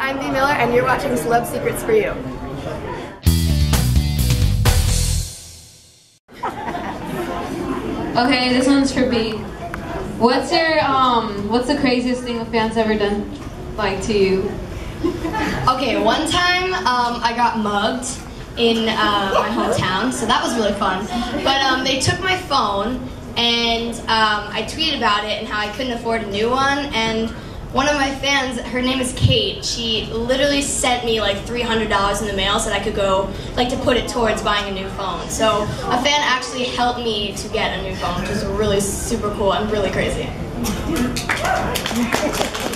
I'm Bea Miller, and you're watching Celeb Secrets for You. Okay, this one's for B. What's the craziest thing a fan's ever done, like, to you? Okay, one time I got mugged in my hometown, so that was really fun. But they took my phone, and I tweeted about it and how I couldn't afford a new one. And one of my fans, her name is Kate, she literally sent me like $300 in the mail so that I could go, like, to put it towards buying a new phone. So a fan actually helped me to get a new phone, which was really super cool and really crazy.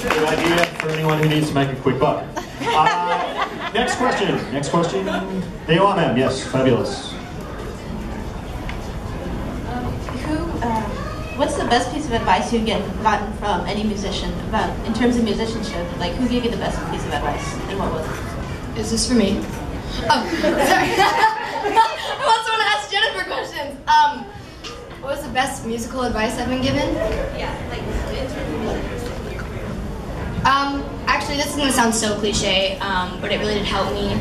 Good idea for anyone who needs to make a quick buck. Next question. Next question. There you are, ma'am. Yes, fabulous. What's the best piece of advice you've gotten from any musician in terms of musicianship? Like, who gave you the best piece of advice, and what was it? Is this for me? Oh, sorry. I also want to ask Jennifer questions. What was the best musical advice I've been given? Yeah, like in terms of musicianship. Actually, this is going to sound so cliche, but it really did help me.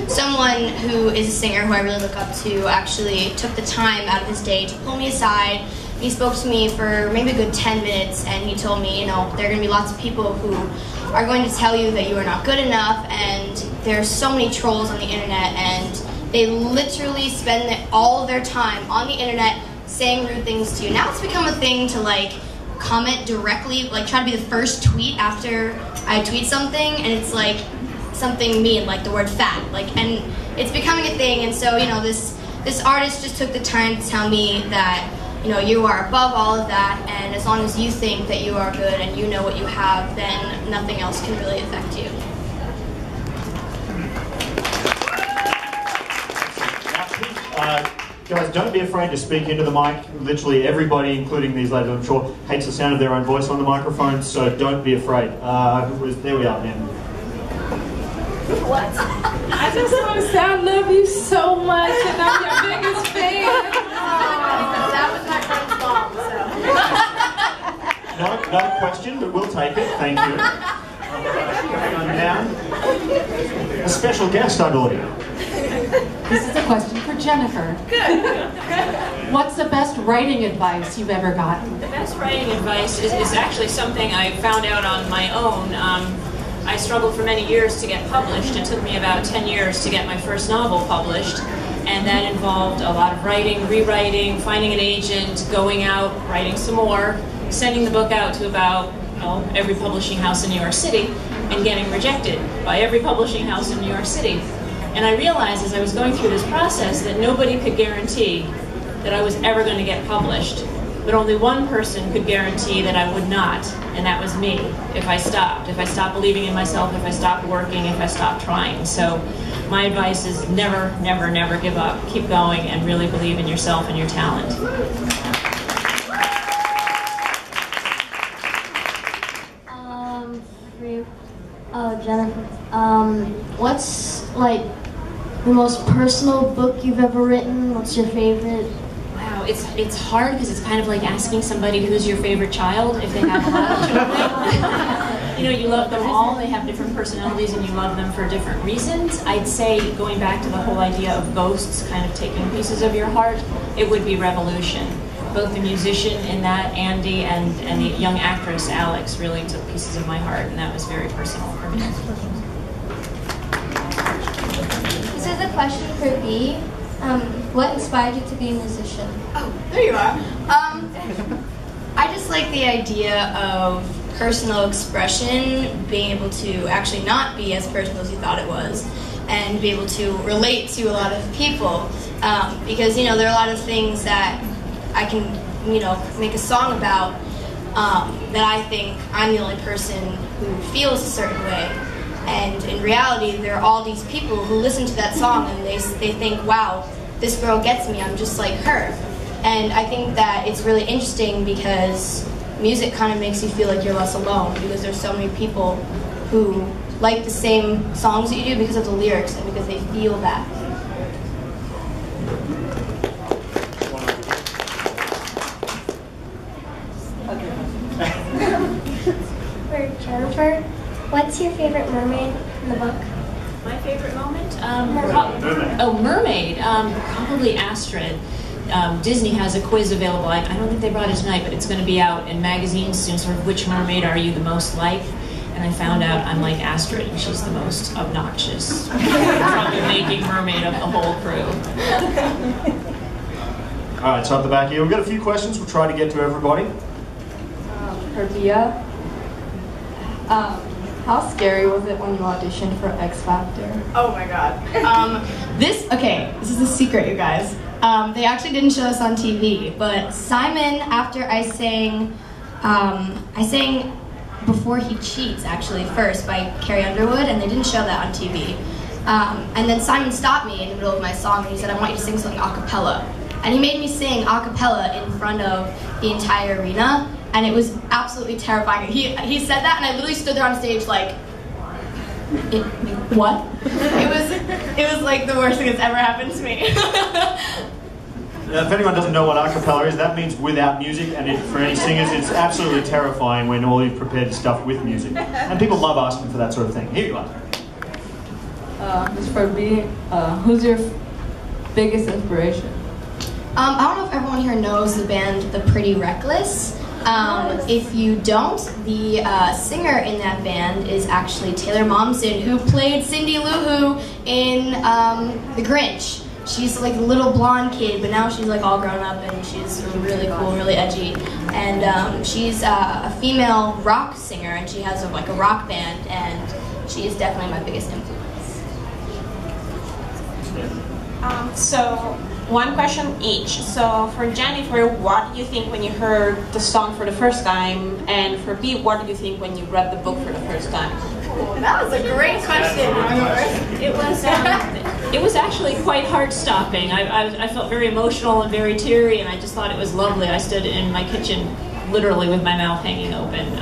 Someone who is a singer who I really look up to actually took the time out of his day to pull me aside. He spoke to me for maybe a good 10 minutes, and he told me, you know, there are going to be lots of people who are going to tell you that you are not good enough, and there's so many trolls on the internet, and they literally spend all of their time on the internet saying rude things to you. Now it's become a thing to, like, comment directly, like try to be the first tweet after I tweet something, and it's like something mean, like the word fat, like, and it's becoming a thing. And so, you know, this artist just took the time to tell me that, you know, you are above all of that, and as long as you think that you are good and you know what you have, then nothing else can really affect you. Guys, don't be afraid to speak into the mic. Literally everybody, including these ladies, I'm sure, hates the sound of their own voice on the microphone, so don't be afraid. There we are, man. What? I just want to say I love you so much, and I'm your biggest fan. That was my friend's mom, so. Not a question, but we'll take it. Thank you. Now, a special guest, I believe. This is a question for Jennifer. Good. What's the best writing advice you've ever gotten? The best writing advice is actually something I found out on my own. I struggled for many years to get published. It took me about 10 years to get my first novel published, and that involved a lot of writing, rewriting, finding an agent, going out, writing some more, sending the book out to about every publishing house in New York City, and getting rejected by every publishing house in New York City. And I realized as I was going through this process that nobody could guarantee that I was ever going to get published, but only one person could guarantee that I would not, and that was me, if I stopped. If I stopped believing in myself, if I stopped working, if I stopped trying. So my advice is never, never, never give up. Keep going and really believe in yourself and your talent. Jennifer, what's, like, the most personal book you've ever written? What's your favorite? Wow, it's hard because it's kind of like asking somebody who's your favorite child if they have a lot of children. You know, you love them all, they have different personalities, and you love them for different reasons. I'd say, going back to the whole idea of ghosts kind of taking pieces of your heart, it would be Revolution. Both the musician in that, Andy, and the young actress, Alex, really took pieces of my heart, and that was very personal for me. This is a question for B. What inspired you to be a musician? Oh, there you are. I just like the idea of personal expression, being able to actually not be as personal as you thought it was, and be able to relate to a lot of people. Because, you know, there are a lot of things that I can, you know, make a song about that I think I'm the only person who feels a certain way. And in reality, there are all these people who listen to that song and they think, wow, this girl gets me, I'm just like her. And I think that it's really interesting because music kind of makes you feel like you're less alone, because there's so many people who like the same songs that you do because of the lyrics and because they feel that. For Jennifer, what's What's your favorite mermaid in the book? My favorite moment? Mermaid. Mermaid. Probably Astrid. Disney has a quiz available. I don't think they brought it tonight, but it's going to be out in magazines soon, sort of which mermaid are you the most like? And I found out I'm like Astrid, and she's the most obnoxious, trouble-making mermaid of the whole crew. All right, so at the back here, we've got a few questions. We'll try to get to everybody. For Bea, how scary was it when you auditioned for X Factor? Oh my god. This is a secret, you guys. They actually didn't show us on TV, but Simon, after I sang Before He Cheats, actually, first by Carrie Underwood, and they didn't show that on TV. And then Simon stopped me in the middle of my song, and he said, I want you to sing something a cappella. And he made me sing a cappella in front of the entire arena, and it was absolutely terrifying. He said that, and I literally stood there on stage like, what? It was like the worst thing that's ever happened to me. If anyone doesn't know what a cappella is, that means without music, and for any singers, it's absolutely terrifying when all you've prepared is stuff with music. And people love asking for that sort of thing. Here you are. Just for Bea, who's your biggest inspiration? I don't know if everyone here knows the band The Pretty Reckless. If you don't, the singer in that band is actually Taylor Momsen, who played Cindy Lou Who in The Grinch. She's like a little blonde kid, but now she's like all grown up and she's really cool, really edgy. And she's a female rock singer, and she has like a rock band, and she is definitely my biggest influence. So, one question each. So, for Jennifer, what did you think when you heard the song for the first time? And for Bea, what did you think when you read the book for the first time? That was a great question. It was actually quite heart-stopping. I felt very emotional and very teary, and I just thought it was lovely. I stood in my kitchen literally with my mouth hanging open.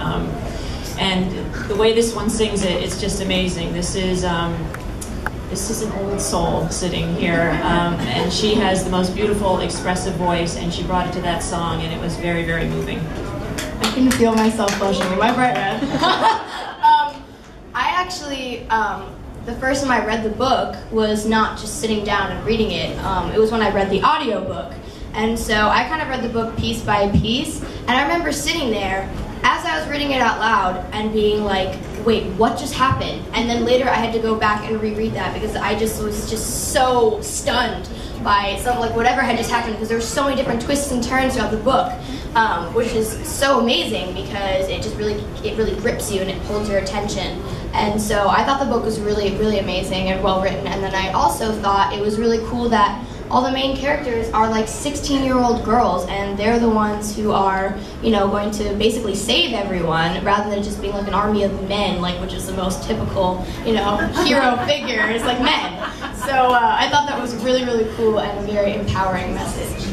And the way this one sings it, it's just amazing. This is an old soul sitting here, and she has the most beautiful, expressive voice, and she brought it to that song, and it was very, very moving. I can feel myself blushing. Am I bright red? I actually, the first time I read the book was not just sitting down and reading it. It was when I read the audiobook. And so I kind of read the book piece by piece, and I remember sitting there as I was reading it out loud and being like, wait, what just happened? And then later I had to go back and reread that because I just was just so stunned by whatever had just happened, because there were so many different twists and turns throughout the book, which is so amazing because it really grips you and it holds your attention. And so I thought the book was really, really amazing and well written. And then I also thought it was really cool that all the main characters are like 16-year-old girls, and they're the ones who are, going to basically save everyone rather than just being like an army of men, which is the most typical, hero figure is like men. So I thought that was really, really cool and a very empowering message.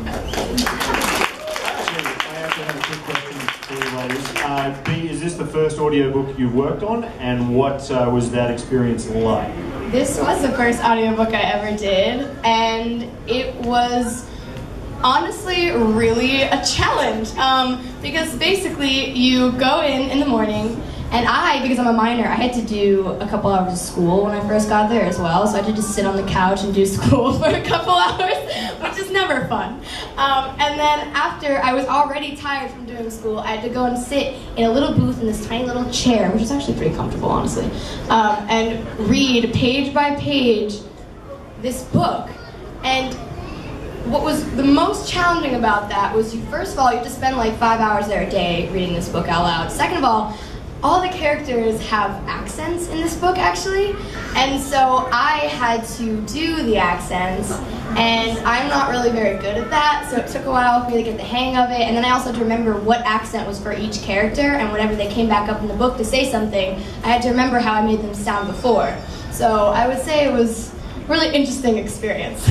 I actually have a quick question for you ladies. Bea, is this the first audiobook you've worked on, and what was that experience like? This was the first audiobook I ever did, and it was honestly really a challenge, because basically you go in the morning, and because I'm a minor, I had to do a couple hours of school when I first got there as well, so I had to just sit on the couch and do school for a couple hours, which is never fun. And then after I was already tired from doing school, I had to go and sit in a little booth in this tiny little chair, which is actually pretty comfortable, honestly, and read page by page this book. And what was the most challenging about that was first of all, you have to spend like 5 hours there a day reading this book out loud. Second of all the characters have accents in this book, actually, and so I had to do the accents, and I'm not really very good at that, so it took a while for me to get the hang of it, and then I also had to remember what accent was for each character, and whenever they came back up in the book to say something, I had to remember how I made them sound before. So I would say it was a really interesting experience.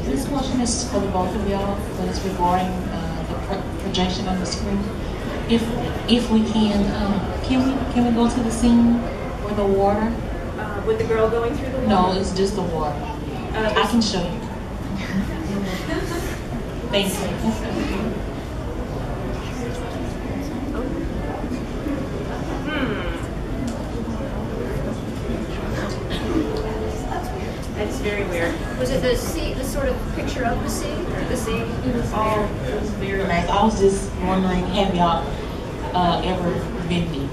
This question is for the both of y'all, but it's regarding the projection on the screen. If we can we go to the scene with the water? With the girl going through the water? No, it's just the water. I can show you. Thank you. very weird. Was it the sea, the sort of picture of the sea, or the sea? It was very nice. I was just wondering, have y'all ever been me?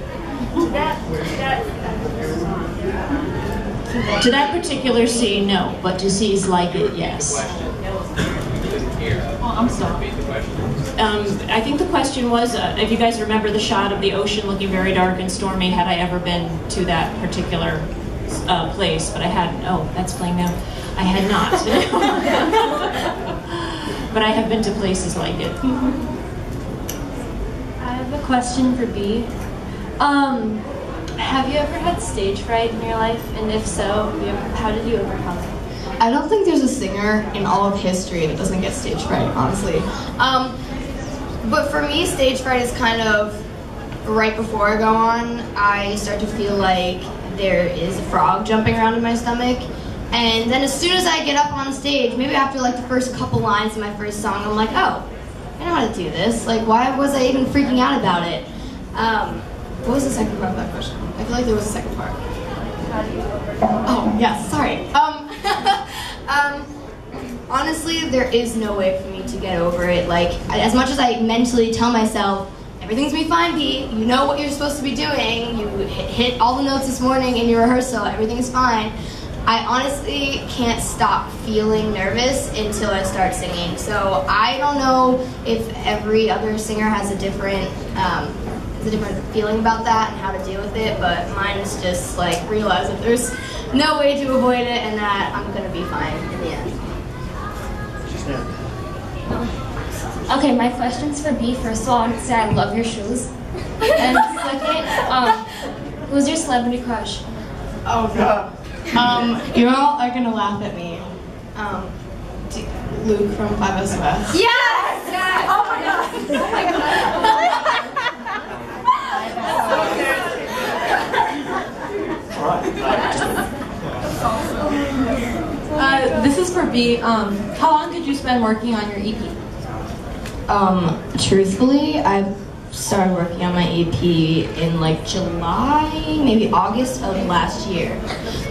To that particular scene, no, but to scenes like it, yes. Oh, I'm sorry. I think the question was, if you guys remember the shot of the ocean looking very dark and stormy, had I ever been to that particular place? But I hadn't. Oh, that's playing now. I had not. But I have been to places like it. I have a question for Bea. Have you ever had stage fright in your life? And if so, how did you overcome it? I don't think there's a singer in all of history that doesn't get stage fright, honestly. But for me, stage fright is kind of right before I go on. I start to feel like there is a frog jumping around in my stomach. And then as soon as I get up on stage, maybe after like the first couple lines of my first song, I'm like, oh, I know how to do this. Like, why was I even freaking out about it? What was the second part of that question? I feel like there was a second part. Oh, yeah, sorry. Honestly, there is no way for me to get over it. Like, as much as I mentally tell myself, everything's gonna be fine, Bea, you know what you're supposed to be doing, you hit all the notes this morning in your rehearsal, everything's fine. I honestly can't stop feeling nervous until I start singing. So I don't know if every other singer has a different feeling about that and how to deal with it, but mine is just like realize that there's no way to avoid it and that I'm gonna be fine in the end. Okay, my question's for Bea. First of all, I want to say I love your shoes. And second, who's your celebrity crush? Oh god. You all are gonna laugh at me. Luke from 5SOS. Yes! Yes! Oh my god! Oh my god! This is for Bea. How long did you spend working on your EP? Truthfully, I started working on my EP in like July, maybe August of last year.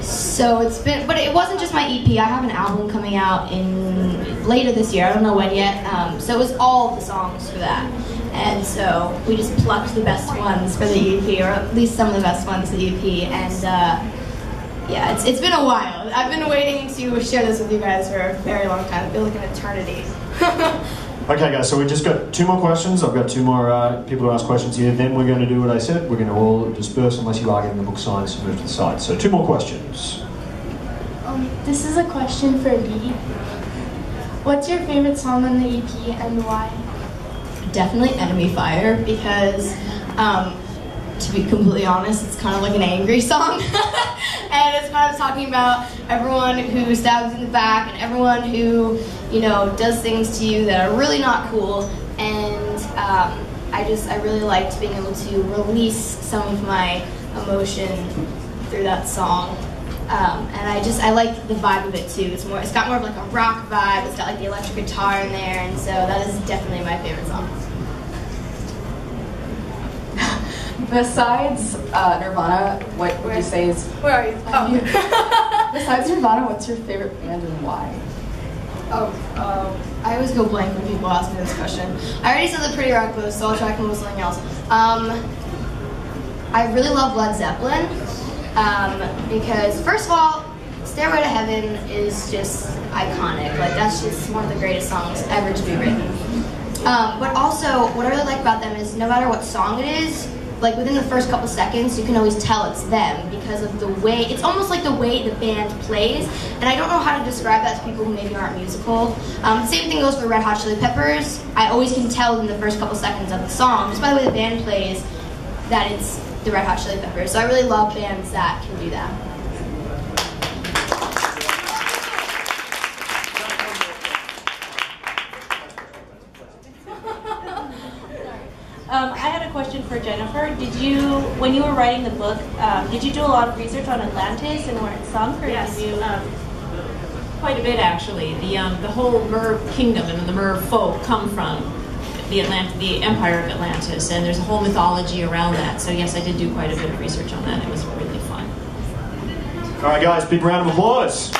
So it's been, but it wasn't just my EP. I have an album coming out in later this year. I don't know when yet. So it was all of the songs for that. And so we just plucked the best ones for the EP, or at least some of the best ones for the EP. And yeah, it's been a while. I've been waiting to share this with you guys for a very long time. I feel like an eternity. Okay guys, so we just got 2 more questions. I've got 2 more people to ask questions here. Then we're going to do what I said. We're going to all disperse unless you are getting the book signed, so move to the side. So 2 more questions. This is a question for Bea. What's your favorite song on the EP and why? Definitely Enemy Fire, because to be completely honest, it's kind of like an angry song. And it's kind of talking about everyone who stabs you in the back and everyone who, you know, does things to you that are really not cool. And I really liked being able to release some of my emotion through that song. And I like the vibe of it too. It's got more of like a rock vibe. It's got like the electric guitar in there, and so that is definitely my favorite song. Besides Nirvana, what would you say is... Where are you? Oh. Besides Nirvana, what's your favorite band and why? I always go blank when people ask me this question. I already said the Pretty Rock Blues, so I'll try to come up with something else. I really love Led Zeppelin, because first of all, Stairway to Heaven is just iconic. Like, that's just one of the greatest songs ever to be written. But also, what I really like about them is no matter what song it is, like within the first couple seconds, you can always tell it's them because of the way, it's almost like the way the band plays, and I don't know how to describe that to people who maybe aren't musical. The same thing goes for Red Hot Chili Peppers. I always can tell in the first couple seconds of the song, just by the way the band plays, that it's the Red Hot Chili Peppers. So I really love bands that can do that. I had a question for Jennifer. When you were writing the book, did you do a lot of research on Atlantis and where it's sunk, or yes, did you? Quite a bit actually. The whole Mer kingdom and the Mer folk come from the Empire of Atlantis, and there's a whole mythology around that. So yes, I did do quite a bit of research on that. It was really fun. All right, guys, big round of applause.